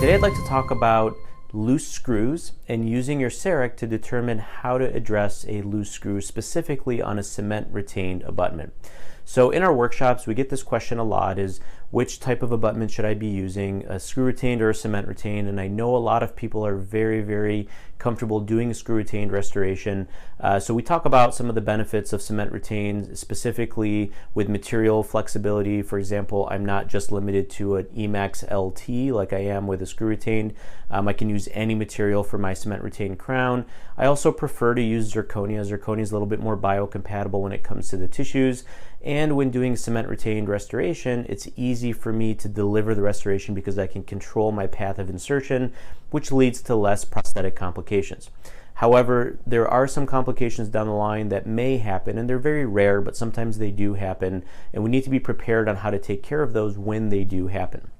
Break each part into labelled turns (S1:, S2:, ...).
S1: Today I'd like to talk about loose screws and using your CEREC to determine how to address a loose screw, specifically on a cement retained abutment. So in our workshops, we get this question a lot, is which type of abutment should I be using, a screw retained or a cement retained? And I know a lot of people are very comfortable doing a screw retained restoration. So we talk about some of the benefits of cement retained, specifically with material flexibility. For example, I'm not just limited to an Emax LT like I am with a screw retained. I can use any material for my cement retained crown. I also prefer to use zirconia. Zirconia is a little bit more biocompatible when it comes to the tissues. And when doing cement retained restoration, it's easy for me to deliver the restoration because I can control my path of insertion, which leads to less prosthetic complications. However, there are some complications down the line that may happen, and they're very rare, but sometimes they do happen, and we need to be prepared on how to take care of those when they do happen.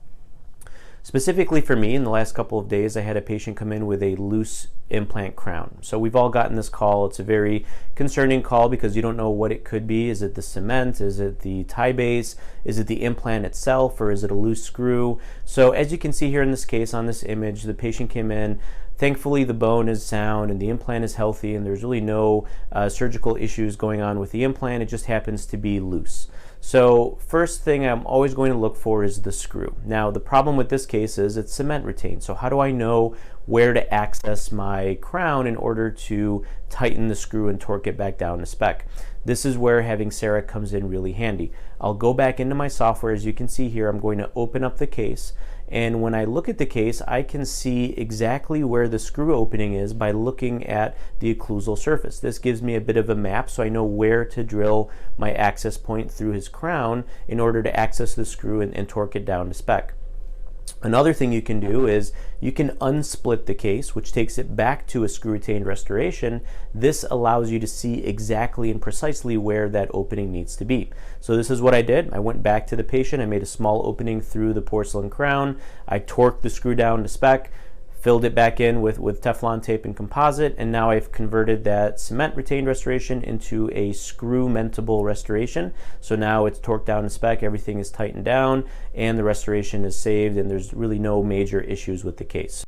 S1: Specifically for me, in the last couple of days, I had a patient come in with a loose implant crown. So we've all gotten this call. It's a very concerning call because you don't know what it could be. Is it the cement? Is it the tie base? Is it the implant itself? Or is it a loose screw? So as you can see here in this case on this image, the patient came in. Thankfully, the bone is sound and the implant is healthy, and there's really no surgical issues going on with the implant. It just happens to be loose. So first thing I'm always going to look for is the screw. Now, the problem with this case is it's cement retained. So how do I know where to access my crown in order to tighten the screw and torque it back down to spec? This is where having CEREC comes in really handy. I'll go back into my software. As you can see here, I'm going to open up the case. And when I look at the case, I can see exactly where the screw opening is by looking at the occlusal surface. This gives me a bit of a map, so I know where to drill my access point through his crown in order to access the screw and torque it down to spec. Another thing you can do is you can unsplit the case, which takes it back to a screw retained restoration. This allows you to see exactly and precisely where that opening needs to be. So this is what I did. I went back to the patient. I made a small opening through the porcelain crown. I torqued the screw down to spec, filled it back in with Teflon tape and composite, and now I've converted that cement retained restoration into a screw mentable restoration. So now it's torqued down to spec, everything is tightened down, and the restoration is saved, and there's really no major issues with the case.